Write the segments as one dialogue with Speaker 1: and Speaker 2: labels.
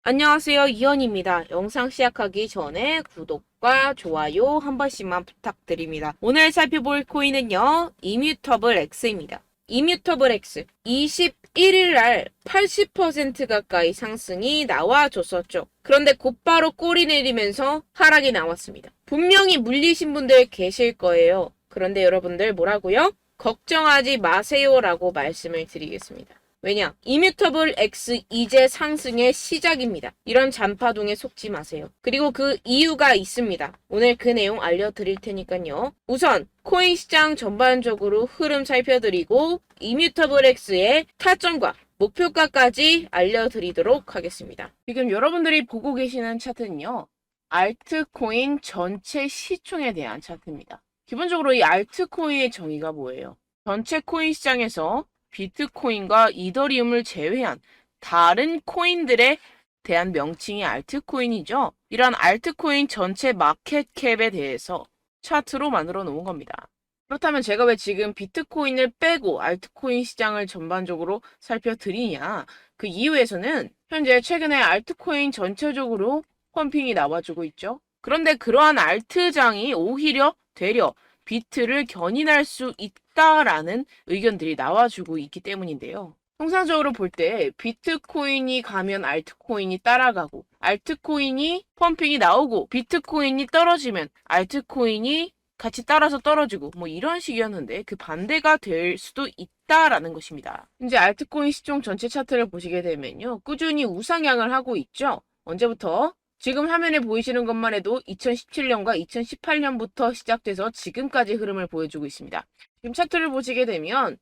Speaker 1: 안녕하세요. 이현입니다. 영상 시작하기 전에 구독과 좋아요 한 번씩만 부탁드립니다. 오늘 살펴볼 코인은요, 이뮤터블 X입니다. 이뮤터블 X 21일 날 80% 가까이 상승이 나와줬었죠. 그런데 곧바로 꼬리 내리면서 하락이 나왔습니다. 분명히 물리신 분들 계실 거예요. 그런데 여러분들 뭐라고요? 걱정하지 마세요라고 말씀을 드리겠습니다. 왜냐? 이뮤터블 X 이제 상승의 시작입니다. 이런 잔파동에 속지 마세요. 그리고 그 이유가 있습니다. 오늘 그 내용 알려드릴 테니까요. 우선 코인 시장 전반적으로 흐름 살펴드리고 이뮤터블 X의 타점과 목표가까지 알려드리도록 하겠습니다. 지금 여러분들이 보고 계시는 차트는요. 알트코인 전체 시총에 대한 차트입니다. 기본적으로 이 알트코인의 정의가 뭐예요? 전체 코인 시장에서 비트코인과 이더리움을 제외한 다른 코인들에 대한 명칭이 알트코인이죠. 이런 알트코인 전체 마켓캡에 대해서 차트로 만들어 놓은 겁니다. 그렇다면 제가 왜 지금 비트코인을 빼고 알트코인 시장을 전반적으로 살펴드리냐? 그 이유에서는 현재 최근에 알트코인 전체적으로 펌핑이 나와주고 있죠. 그런데 그러한 알트장이 오히려 되려 비트를 견인할 수 있다라는 의견들이 나와주고 있기 때문인데요. 통상적으로 볼 때 비트코인이 가면 알트코인이 따라가고 알트코인이 펌핑이 나오고 비트코인이 떨어지면 알트코인이 같이 따라서 떨어지고 뭐 이런 식이었는데 그 반대가 될 수도 있다라는 것입니다. 이제 알트코인 시총 전체 차트를 보시게 되면요. 꾸준히 우상향을 하고 있죠. 언제부터? 지금 화면에 보이시는 것만 해도 2017년과 2018년부터 시작돼서 지금까지 흐름을 보여주고 있습니다. 지금 차트를 보시게 되면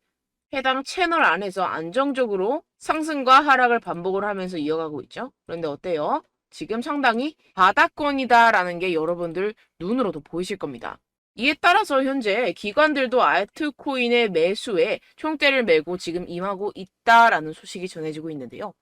Speaker 1: 해당 채널 안에서 안정적으로 상승과 하락을 반복을 하면서 이어가고 있죠. 그런데 어때요? 지금 상당히 바닥권이다라는 게 여러분들 눈으로도 보이실 겁니다. 이에 따라서 현재 기관들도 알트코인의 매수에 총대를 메고 지금 임하고 있다라는 소식이 전해지고 있는데요.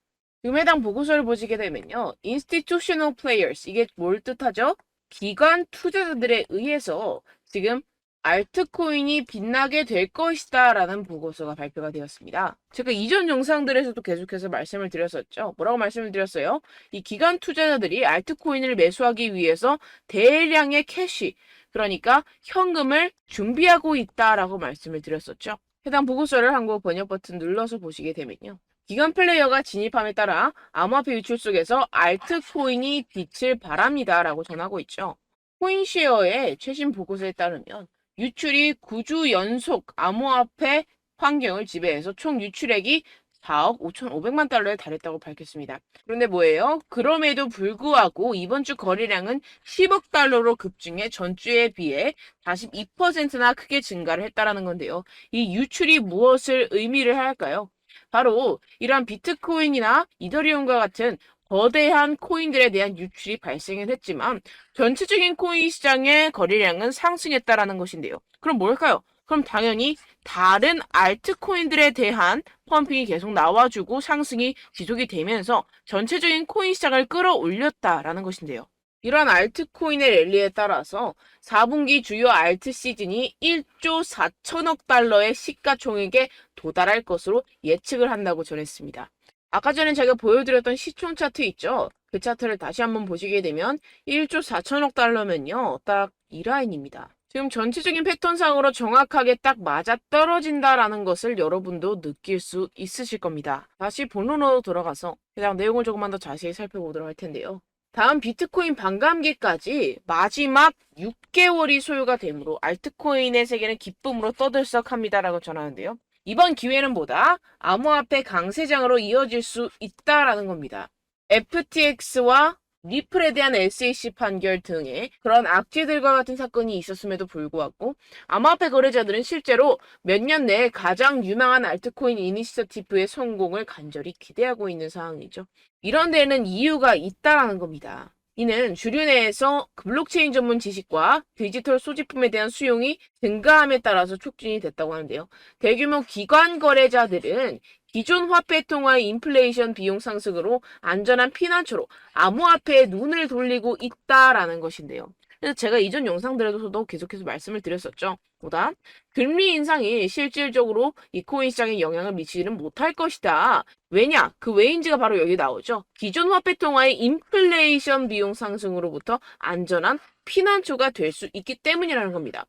Speaker 1: 지금 해당 보고서를 보시게 되면요. Institutional Players, 이게 뭘 뜻하죠? 기관 투자자들에 의해서 지금 알트코인이 빛나게 될 것이다 라는 보고서가 발표가 되었습니다. 제가 이전 영상들에서도 계속해서 말씀을 드렸었죠. 뭐라고 말씀을 드렸어요? 이 기관 투자자들이 알트코인을 매수하기 위해서 대량의 캐시, 그러니까 현금을 준비하고 있다라고 말씀을 드렸었죠. 해당 보고서를 한국 번역 버튼 눌러서 보시게 되면요. 기관 플레이어가 진입함에 따라 암호화폐 유출 속에서 알트코인이 빛을 발합니다 라고 전하고 있죠. 코인쉐어의 최신 보고서에 따르면 유출이 9주 연속 암호화폐 환경을 지배해서 총 유출액이 4억 5,500만 달러에 달했다고 밝혔습니다. 그런데 뭐예요? 그럼에도 불구하고 이번 주 거래량은 10억 달러로 급증해 전주에 비해 42%나 크게 증가를 했다라는 건데요. 이 유출이 무엇을 의미를 할까요? 바로 이러한 비트코인이나 이더리움과 같은 거대한 코인들에 대한 유출이 발생은 했지만 전체적인 코인 시장의 거래량은 상승했다라는 것인데요. 그럼 뭘까요? 그럼 당연히 다른 알트코인들에 대한 펌핑이 계속 나와주고 상승이 지속이 되면서 전체적인 코인 시장을 끌어올렸다라는 것인데요. 이러한 알트코인의 랠리에 따라서 4분기 주요 알트 시즌이 1조 4천억 달러의 시가총액에 도달할 것으로 예측을 한다고 전했습니다. 아까 전에 제가 보여드렸던 시총 차트 있죠? 그 차트를 다시 한번 보시게 되면 1조 4천억 달러면요. 딱 이 라인입니다. 지금 전체적인 패턴상으로 정확하게 딱 맞아떨어진다라는 것을 여러분도 느낄 수 있으실 겁니다. 다시 본론으로 돌아가서 해당 내용을 조금만 더 자세히 살펴보도록 할 텐데요. 다음 비트코인 반감기까지 마지막 6개월이 소요가 되므로 알트코인의 세계는 기쁨으로 떠들썩합니다라고 전하는데요. 이번 기회는 뭐다? 암호화폐 강세장으로 이어질 수 있다라는 겁니다. FTX와 리플에 대한 SEC 판결 등의 그런 악재들과 같은 사건이 있었음에도 불구하고 암호화폐 거래자들은 실제로 몇 년 내에 가장 유망한 알트코인 이니셔티브의 성공을 간절히 기대하고 있는 상황이죠. 이런 데에는 이유가 있다라는 겁니다. 이는 주류 내에서 블록체인 전문 지식과 디지털 소지품에 대한 수용이 증가함에 따라서 촉진이 됐다고 하는데요. 대규모 기관 거래자들은 기존 화폐 통화의 인플레이션 비용 상승으로 안전한 피난처로 암호화폐에 눈을 돌리고 있다라는 것인데요. 그래서 제가 이전 영상들에서도 계속해서 말씀을 드렸었죠. 보다 금리 인상이 실질적으로 이 코인 시장에 영향을 미치지는 못할 것이다. 왜냐? 그 왜인지가 바로 여기 나오죠. 기존 화폐 통화의 인플레이션 비용 상승으로부터 안전한 피난처가 될 수 있기 때문이라는 겁니다.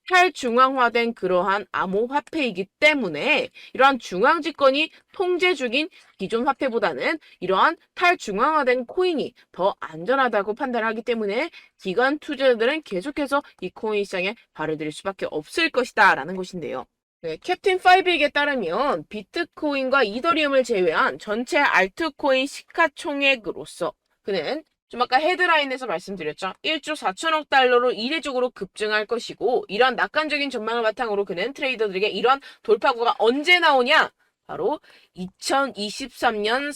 Speaker 1: 탈중앙화된 그러한 암호화폐이기 때문에 이러한 중앙집권이 통제 중인 기존 화폐보다는 이러한 탈중앙화된 코인이 더 안전하다고 판단하기 때문에 기관 투자자들은 계속해서 이 코인 시장에 발을 들일 수밖에 없을 것이다 라는 것인데요. 네, 캡틴 5에 따르면 비트코인과 이더리움을 제외한 전체 알트코인 시가총액으로서 그는 좀 아까 헤드라인에서 말씀드렸죠. 1조 4천억 달러로 이례적으로 급증할 것이고 이런 낙관적인 전망을 바탕으로 그는 트레이더들에게 이런 돌파구가 언제 나오냐? 바로 2023년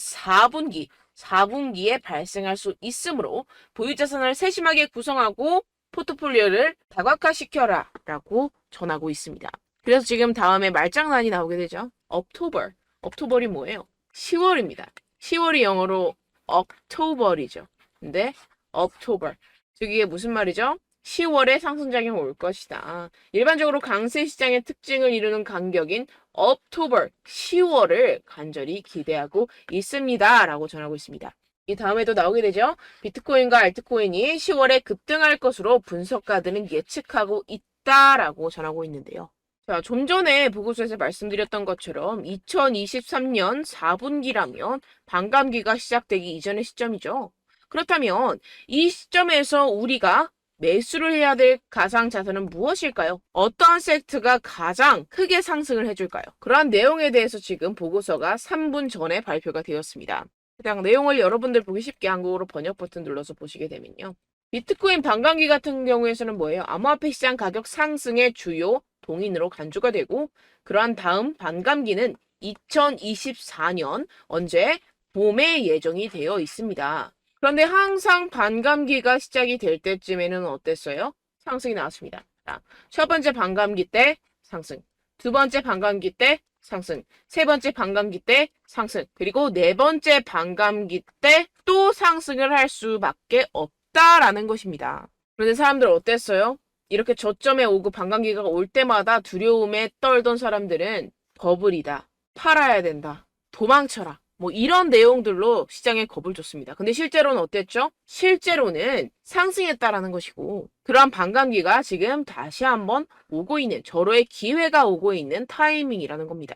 Speaker 1: 4분기에 발생할 수 있으므로 보유자산을 세심하게 구성하고 포트폴리오를 다각화시켜라 라고 전하고 있습니다. 그래서 지금 다음에 말장난이 나오게 되죠. 옥토벌이 뭐예요? 10월입니다. 10월이 영어로 옥토벌이죠. 근데 옥토버 즉 이게 무슨 말이죠? 10월에 상승작용이 올 것이다. 일반적으로 강세 시장의 특징을 이루는 간격인 옥토버 10월을 간절히 기대하고 있습니다. 라고 전하고 있습니다. 이 다음에도 나오게 되죠. 비트코인과 알트코인이 10월에 급등할 것으로 분석가들은 예측하고 있다라고 전하고 있는데요. 자, 좀 전에 보고서에서 말씀드렸던 것처럼 2023년 4분기라면 반감기가 시작되기 이전의 시점이죠. 그렇다면 이 시점에서 우리가 매수를 해야 될 가상자산은 무엇일까요? 어떠한 섹트가 가장 크게 상승을 해줄까요? 그러한 내용에 대해서 지금 보고서가 3분 전에 발표가 되었습니다. 그냥 내용을 여러분들 보기 쉽게 한국어로 번역 버튼 눌러서 보시게 되면요. 비트코인 반감기 같은 경우에서는 뭐예요? 암호화폐 시장 가격 상승의 주요 동인으로 간주가 되고 그러한 다음 반감기는 2024년 언제 봄에 예정이 되어 있습니다. 그런데 항상 반감기가 시작이 될 때쯤에는 어땠어요? 상승이 나왔습니다. 자, 첫 번째 반감기 때 상승, 두 번째 반감기 때 상승, 세 번째 반감기 때 상승, 그리고 네 번째 반감기 때 또 상승을 할 수밖에 없다라는 것입니다. 그런데 사람들 어땠어요? 이렇게 저점에 오고 반감기가 올 때마다 두려움에 떨던 사람들은 버블이다, 팔아야 된다, 도망쳐라. 뭐 이런 내용들로 시장에 겁을 줬습니다. 근데 실제로는 어땠죠? 실제로는 상승했다라는 것이고 그러한 반감기가 지금 다시 한번 오고 있는 절호의 기회가 오고 있는 타이밍이라는 겁니다.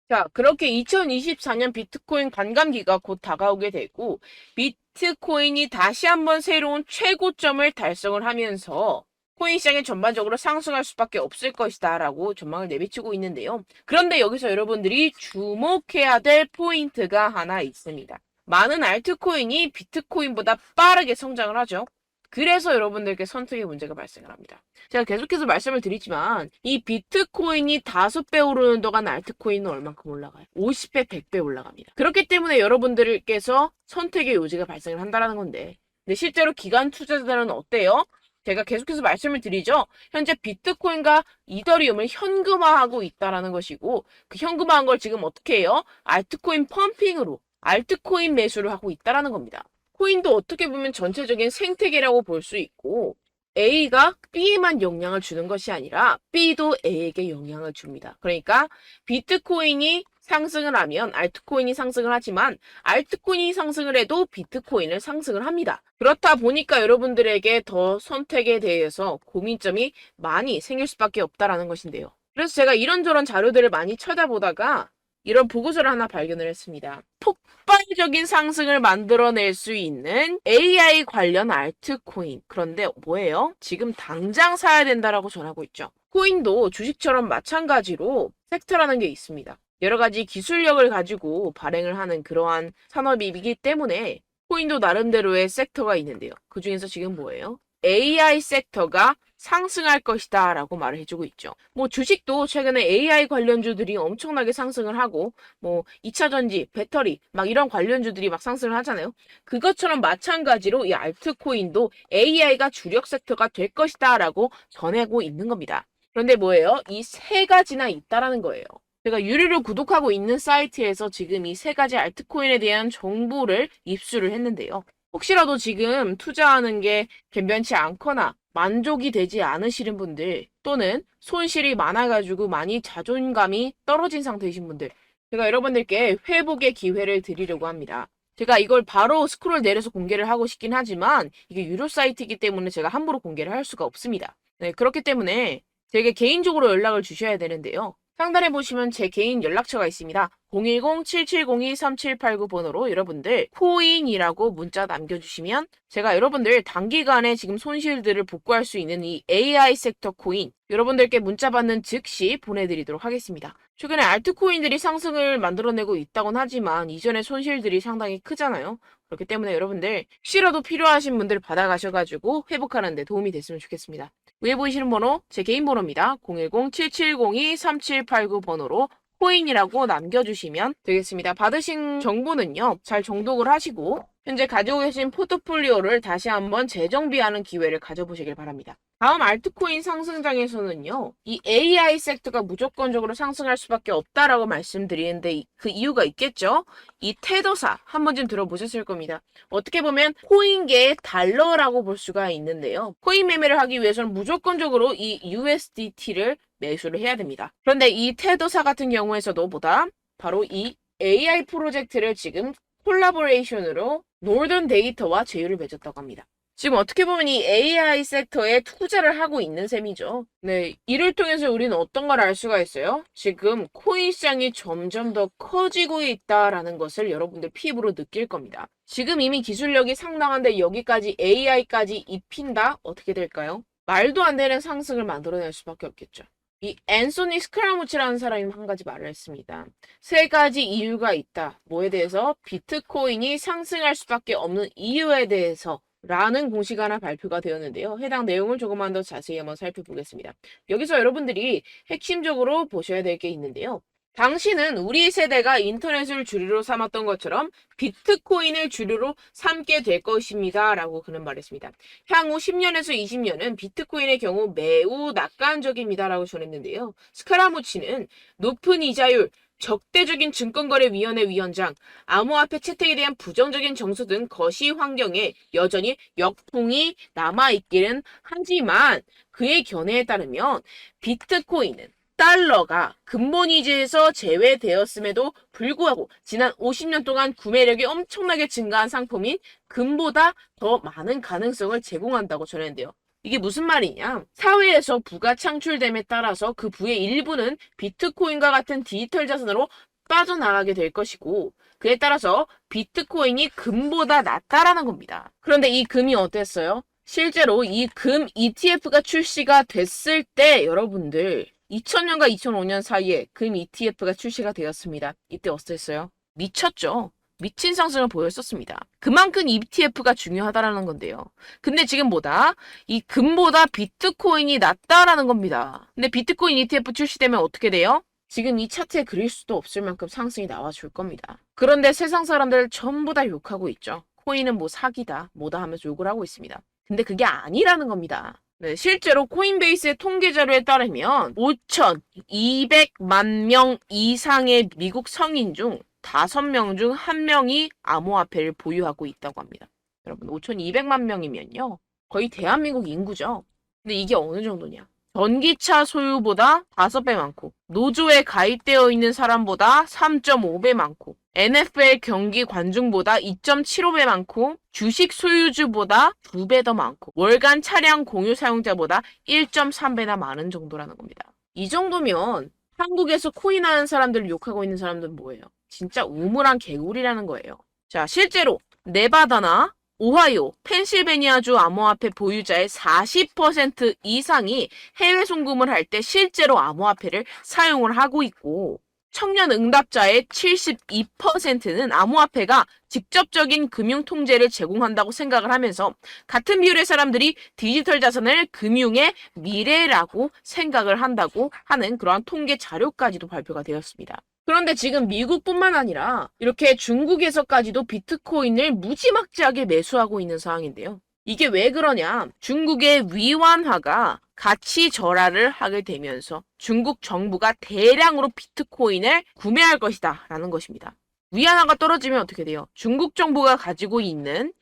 Speaker 1: 자, 그렇게 2024년 비트코인 반감기가 곧 다가오게 되고 비트코인이 다시 한번 새로운 최고점을 달성을 하면서 코인 시장이 전반적으로 상승할 수밖에 없을 것이다 라고 전망을 내비치고 있는데요. 그런데 여기서 여러분들이 주목해야 될 포인트가 하나 있습니다. 많은 알트코인이 비트코인보다 빠르게 성장을 하죠. 그래서 여러분들께 선택의 문제가 발생을 합니다. 제가 계속해서 말씀을 드리지만 이 비트코인이 5배 오르는 동안 알트코인은 얼만큼 올라가요? 50배, 100배 올라갑니다. 그렇기 때문에 여러분들께서 선택의 요지가 발생을 한다는 건데 근데 실제로 기관 투자자들은 어때요? 제가 계속해서 말씀을 드리죠. 현재 비트코인과 이더리움을 현금화하고 있다는 것이고 그 현금화한 걸 지금 어떻게 해요? 알트코인 펌핑으로 알트코인 매수를 하고 있다는 겁니다. 코인도 어떻게 보면 전체적인 생태계라고 볼 수 있고 A가 B에만 영향을 주는 것이 아니라 B도 A에게 영향을 줍니다. 그러니까 비트코인이 상승을 하면 알트코인이 상승을 하지만 알트코인이 상승을 해도 비트코인을 상승을 합니다. 그렇다 보니까 여러분들에게 더 선택에 대해서 고민점이 많이 생길 수밖에 없다라는 것인데요. 그래서 제가 이런저런 자료들을 많이 찾아보다가 이런 보고서를 하나 발견을 했습니다. 폭발적인 상승을 만들어낼 수 있는 AI 관련 알트코인. 그런데 뭐예요? 지금 당장 사야 된다라고 전하고 있죠. 코인도 주식처럼 마찬가지로 섹터라는 게 있습니다. 여러 가지 기술력을 가지고 발행을 하는 그러한 산업이기 때문에 코인도 나름대로의 섹터가 있는데요. 그 중에서 지금 뭐예요? AI 섹터가 상승할 것이다 라고 말을 해주고 있죠. 뭐 주식도 최근에 AI 관련주들이 엄청나게 상승을 하고 뭐 2차전지, 배터리 막 이런 관련주들이 막 상승을 하잖아요. 그것처럼 마찬가지로 이 알트코인도 AI가 주력 섹터가 될 것이다 라고 전하고 있는 겁니다. 그런데 뭐예요? 이 세 가지나 있다라는 거예요. 제가 유료로 구독하고 있는 사이트에서 지금 이 세 가지 알트코인에 대한 정보를 입수를 했는데요. 혹시라도 지금 투자하는 게 괜찮지 않거나 만족이 되지 않으시는 분들 또는 손실이 많아가지고 많이 자존감이 떨어진 상태이신 분들 제가 여러분들께 회복의 기회를 드리려고 합니다. 제가 이걸 바로 스크롤 내려서 공개를 하고 싶긴 하지만 이게 유료 사이트이기 때문에 제가 함부로 공개를 할 수가 없습니다. 네, 그렇기 때문에 제게 개인적으로 연락을 주셔야 되는데요. 상단에 보시면 제 개인 연락처가 있습니다. 010-7702-3789번으로 여러분들 코인이라고 문자 남겨주시면 제가 여러분들 단기간에 지금 손실들을 복구할 수 있는 이 AI 섹터 코인 여러분들께 문자 받는 즉시 보내드리도록 하겠습니다. 최근에 알트코인들이 상승을 만들어내고 있다곤 하지만 이전의 손실들이 상당히 크잖아요. 그렇기 때문에 여러분들 혹시라도 필요하신 분들 받아가셔가지고 회복하는 데 도움이 됐으면 좋겠습니다. 위에 보이시는 번호 제 개인 번호입니다. 010-7702-3789번으로 코인이라고 남겨주시면 되겠습니다. 받으신 정보는요. 잘 정독을 하시고 현재 가지고 계신 포트폴리오를 다시 한번 재정비하는 기회를 가져보시길 바랍니다. 다음 알트코인 상승장에서는요. 이 AI 섹터가 무조건적으로 상승할 수밖에 없다라고 말씀드리는데 그 이유가 있겠죠. 이 테더사 한 번쯤 들어보셨을 겁니다. 어떻게 보면 코인계의 달러라고 볼 수가 있는데요. 코인 매매를 하기 위해서는 무조건적으로 이 USDT를 매수를 해야 됩니다. 그런데 이 테더사 같은 경우에서도 보다 바로 이 AI 프로젝트를 지금 콜라보레이션으로 노던 데이터와 제휴를 맺었다고 합니다. 지금 어떻게 보면 이 AI 섹터에 투자를 하고 있는 셈이죠. 네, 이를 통해서 우리는 어떤 걸 알 수가 있어요? 지금 코인 시장이 점점 더 커지고 있다라는 것을 여러분들 피부로 느낄 겁니다. 지금 이미 기술력이 상당한데 여기까지 AI까지 입힌다? 어떻게 될까요? 말도 안 되는 상승을 만들어낼 수밖에 없겠죠. 이 앤소니 스크라무치라는 사람이 한 가지 말을 했습니다. 세 가지 이유가 있다. 뭐에 대해서? 비트코인이 상승할 수밖에 없는 이유에 대해서 라는 공식 하나 발표가 되었는데요. 해당 내용을 조금만 더 자세히 한번 살펴보겠습니다. 여기서 여러분들이 핵심적으로 보셔야 될 게 있는데요. 당시는 우리 세대가 인터넷을 주류로 삼았던 것처럼 비트코인을 주류로 삼게 될 것입니다. 라고 그는 말했습니다. 향후 10년에서 20년은 비트코인의 경우 매우 낙관적입니다. 라고 전했는데요. 스카라무치는 높은 이자율, 적대적인 증권거래위원회 위원장, 암호화폐 채택에 대한 부정적인 정서 등 거시 환경에 여전히 역풍이 남아있기는 하지만 그의 견해에 따르면 비트코인은 달러가 근본이지에서 제외되었음에도 불구하고 지난 50년 동안 구매력이 엄청나게 증가한 상품인 금보다 더 많은 가능성을 제공한다고 전했는데요. 이게 무슨 말이냐? 사회에서 부가 창출됨에 따라서 그 부의 일부는 비트코인과 같은 디지털 자산으로 빠져나가게 될 것이고 그에 따라서 비트코인이 금보다 낫다라는 겁니다. 그런데 이 금이 어땠어요? 실제로 이 금 ETF가 출시가 됐을 때 여러분들 2000년과 2005년 사이에 금 ETF가 출시가 되었습니다. 이때 어땠어요? 미쳤죠? 미친 상승을 보였었습니다. 그만큼 ETF가 중요하다라는 건데요. 근데 지금 이 금보다 비트코인이 낫다라는 겁니다. 근데 비트코인 ETF 출시되면 어떻게 돼요? 지금 이 차트에 그릴 수도 없을 만큼 상승이 나와줄 겁니다. 그런데 세상 사람들 전부 다 욕하고 있죠. 코인은 뭐 사기다, 뭐다 하면서 욕을 하고 있습니다. 근데 그게 아니라는 겁니다. 네, 실제로 코인베이스의 통계 자료에 따르면 5,200만 명 이상의 미국 성인 중 5명 중 1명이 암호화폐를 보유하고 있다고 합니다. 여러분 5,200만 명이면요. 거의 대한민국 인구죠. 근데 이게 어느 정도냐. 전기차 소유보다 5배 많고 노조에 가입되어 있는 사람보다 3.5배 많고 NFL 경기 관중보다 2.75배 많고 주식 소유주보다 2배 더 많고 월간 차량 공유 사용자보다 1.3배나 많은 정도라는 겁니다. 이 정도면 한국에서 코인하는 사람들을 욕하고 있는 사람들은 뭐예요? 진짜 우물한 개구리라는 거예요. 자, 실제로 네바다나 오하이오, 펜실베니아주 암호화폐 보유자의 40% 이상이 해외 송금을 할 때 실제로 암호화폐를 사용을 하고 있고 청년 응답자의 72%는 암호화폐가 직접적인 금융 통제를 제공한다고 생각을 하면서 같은 비율의 사람들이 디지털 자산을 금융의 미래라고 생각을 한다고 하는 그러한 통계 자료까지도 발표가 되었습니다. 그런데 지금 미국뿐만 아니라 이렇게 중국에서까지도 비트코인을 무지막지하게 매수하고 있는 상황인데요. 이게 왜 그러냐? 중국의 위완화가 가치 절하를 하게 되면서 중국 정부가 대량으로 비트코인을 구매할 것이다 라는 것입니다. 위안화가 떨어지면 어떻게 돼요? 중국 정부가 가지고 있는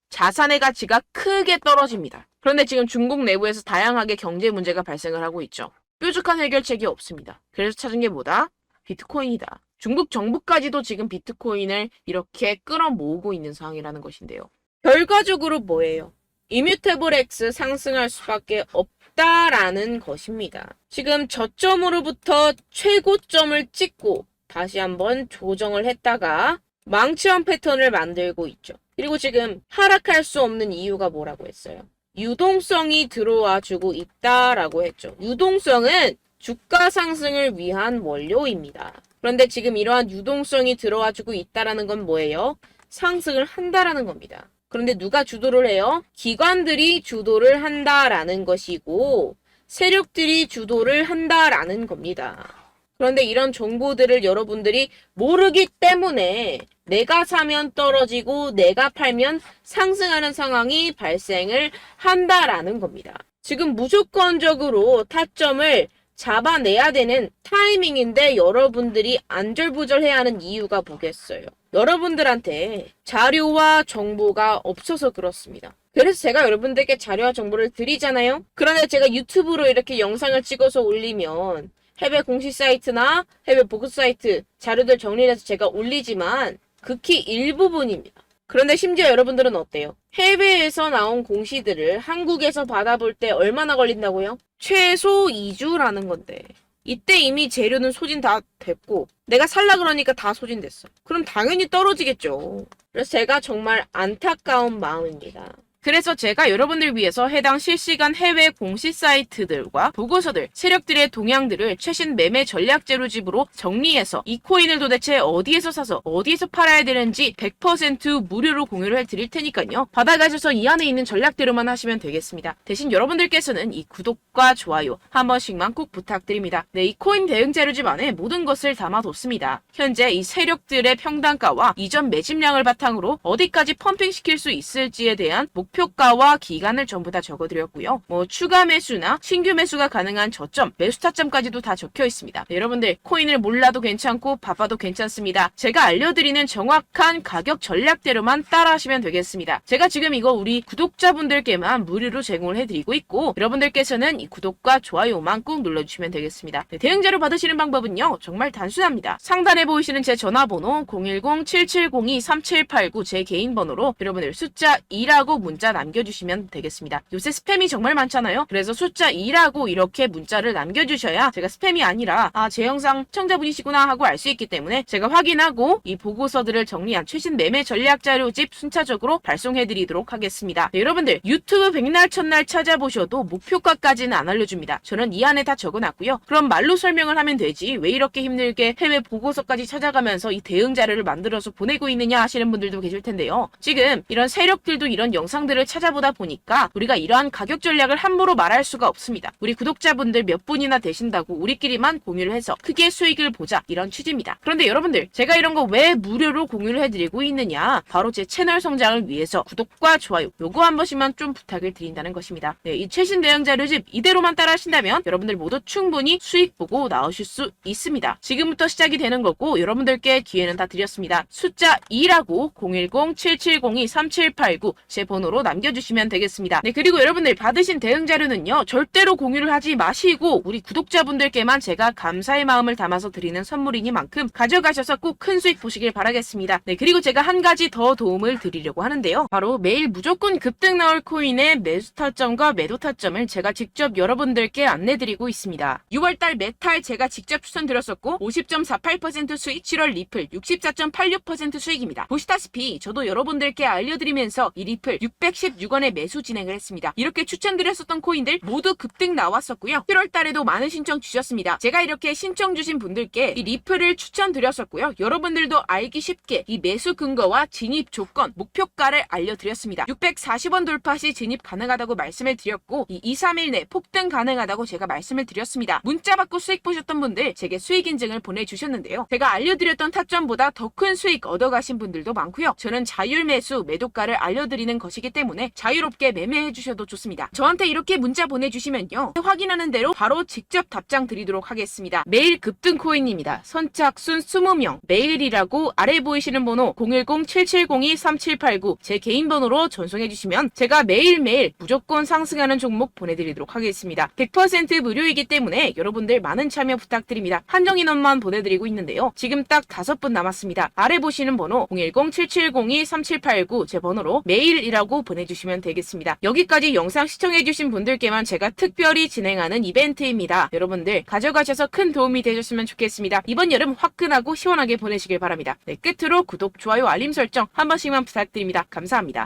Speaker 1: 자산의 가치가 크게 떨어집니다. 그런데 지금 중국 내부에서 다양하게 경제 문제가 발생을 하고 있죠. 뾰족한 해결책이 없습니다. 그래서 찾은 게 뭐다? 비트코인이다. 중국 정부까지도 지금 비트코인을 이렇게 끌어모으고 있는 상황이라는 것인데요. 결과적으로 뭐예요? 이뮤테이블 X 상승할 수밖에 없다라는 것입니다. 지금 저점으로부터 최고점을 찍고 다시 한번 조정을 했다가 망치형 패턴을 만들고 있죠. 그리고 지금 하락할 수 없는 이유가 뭐라고 했어요? 유동성이 들어와 주고 있다라고 했죠. 유동성은 주가 상승을 위한 원료입니다. 그런데 지금 이러한 유동성이 들어와 주고 있다라는 건 뭐예요? 상승을 한다라는 겁니다. 그런데 누가 주도를 해요? 기관들이 주도를 한다라는 것이고 세력들이 주도를 한다라는 겁니다. 그런데 이런 정보들을 여러분들이 모르기 때문에 내가 사면 떨어지고 내가 팔면 상승하는 상황이 발생을 한다라는 겁니다. 지금 무조건적으로 타점을 잡아내야 되는 타이밍인데 여러분들이 안절부절해야 하는 이유가 뭐겠어요? 여러분들한테 자료와 정보가 없어서 그렇습니다. 그래서 제가 여러분들께 자료와 정보를 드리잖아요. 그런데 제가 유튜브로 이렇게 영상을 찍어서 올리면 해외 공식 사이트나 해외 보급 사이트 자료들 정리해서 제가 올리지만 극히 일부분입니다. 그런데 심지어 여러분들은 어때요? 해외에서 나온 공시들을 한국에서 받아볼 때 얼마나 걸린다고요? 최소 2주라는 건데 이때 이미 재료는 소진 다 됐고 내가 살라 그러니까 다 소진됐어. 그럼 당연히 떨어지겠죠. 그래서 제가 정말 안타까운 마음입니다. 그래서 제가 여러분들 위해서 해당 실시간 해외 공시 사이트들과 보고서들, 세력들의 동향들을 최신 매매 전략 재료집으로 정리해서 이 코인을 도대체 어디에서 사서 어디에서 팔아야 되는지 100% 무료로 공유를 해드릴 테니까요. 받아가셔서 이 안에 있는 전략대로만 하시면 되겠습니다. 대신 여러분들께서는 이 구독과 좋아요 한 번씩만 꼭 부탁드립니다. 네, 이 코인 대응 재료집 안에 모든 것을 담아뒀습니다. 현재 이 세력들의 평단가와 이전 매집량을 바탕으로 어디까지 펌핑시킬 수 있을지에 대한 목표가와 기간을 전부 다 적어드렸고요. 추가 매수나 신규 매수가 가능한 저점, 매수 타점까지도 다 적혀 있습니다. 네, 여러분들 코인을 몰라도 괜찮고 바빠도 괜찮습니다. 제가 알려드리는 정확한 가격 전략대로만 따라하시면 되겠습니다. 제가 지금 이거 우리 구독자분들께만 무료로 제공을 해드리고 있고 여러분들께서는 이 구독과 좋아요만 꾹 눌러주시면 되겠습니다. 네, 대응자료 받으시는 방법은요. 정말 단순합니다. 상단에 보이시는 제 전화번호 010-7702-3789 제 개인 번호로 여러분들 숫자 2라고 문자 남겨주시면 되겠습니다. 요새 스팸이 정말 많잖아요. 그래서 숫자 2라고 이렇게 문자를 남겨주셔야 제가 스팸이 아니라 제 영상 시청자분이시구나 하고 알 수 있기 때문에 제가 확인하고 이 보고서들을 정리한 최신 매매 전략 자료집 순차적으로 발송해드리도록 하겠습니다. 네, 여러분들 유튜브 백날 첫날 찾아보셔도 목표가까지는 안 알려줍니다. 저는 이 안에 다 적어놨고요. 그럼 말로 설명을 하면 되지 왜 이렇게 힘들게 해외 보고서까지 찾아가면서 이 대응 자료를 만들어서 보내고 있느냐 하시는 분들도 계실 텐데요. 지금 이런 세력들도 이런 영상들을 찾아보다 보니까 우리가 이러한 가격 전략을 함부로 말할 수가 없습니다. 우리 구독자분들 몇 분이나 되신다고 우리끼리만 공유를 해서 크게 수익을 보자 이런 취지입니다. 그런데 여러분들 제가 이런 거 왜 무료로 공유를 해드리고 있느냐 바로 제 채널 성장을 위해서 구독과 좋아요 요거 한 번씩만 좀 부탁을 드린다는 것입니다. 네, 이 최신 대응 자료집 이대로만 따라 하신다면 여러분들 모두 충분히 수익 보고 나오실 수 있습니다. 지금부터 시작이 되는 거고 여러분들께 기회는 다 드렸습니다. 숫자 2라고 010-7702-3789 제 번호로 남겨주시면 되겠습니다. 네, 그리고 여러분들 받으신 대응 자료는요 절대로 공유를 하지 마시고 우리 구독자분들께만 제가 감사의 마음을 담아서 드리는 선물이니만큼 가져가셔서 꼭 큰 수익 보시길 바라겠습니다. 네, 그리고 제가 한 가지 더 도움을 드리려고 하는데요. 바로 매일 무조건 급등 나올 코인의 매수 타점과 매도 타점을 제가 직접 여러분들께 안내드리고 있습니다. 6월달 메탈 제가 직접 추천드렸었고 50.48% 수익, 7월 리플 64.86% 수익입니다. 보시다시피 저도 여러분들께 알려드리면서 이 리플 616원에 매수 진행을 했습니다. 이렇게 추천드렸었던 코인들 모두 급등 나왔었고요. 7월달에도 많은 신청 주셨습니다. 제가 이렇게 신청 주신 분들께 이 리플을 추천드렸었고요. 여러분들도 알기 쉽게 이 매수 근거와 진입 조건, 목표가를 알려드렸습니다. 640원 돌파 시 진입 가능하다고 말씀을 드렸고 이 2-3일 내 폭등 가능하다고 제가 말씀을 드렸습니다. 문자 받고 수익 보셨던 분들 제게 수익 인증을 보내주셨는데요. 제가 알려드렸던 타점보다 더 큰 수익 얻어가신 분들도 많고요. 저는 자율 매수, 매도가를 알려드리는 것이기 때문에 때문에 자유롭게 매매해 주셔도 좋습니다. 저한테 이렇게 문자 보내주시면요, 확인하는 대로 바로 직접 답장 드리도록 하겠습니다. 매일 급등 코인입니다. 선착순 20명, 매일이라고 아래 보이시는 번호 010-7702-3789 제 개인 번호로 전송해 주시면 제가 매일매일 무조건 상승하는 종목 보내드리도록 하겠습니다. 100% 무료이기 때문에 여러분들 많은 참여 부탁드립니다. 한정 인원만 보내드리고 있는데요, 지금 딱 5분 남았습니다. 아래 보시는 번호 010-7702-3789 제 번호로 매일이라고 보내주시면 되겠습니다. 여기까지 영상 시청해주신 분들께만 제가 특별히 진행하는 이벤트입니다. 여러분들 가져가셔서 큰 도움이 되셨으면 좋겠습니다. 이번 여름 화끈하고 시원하게 보내시길 바랍니다. 네, 끝으로 구독, 좋아요, 알림 설정 한 번씩만 부탁드립니다. 감사합니다.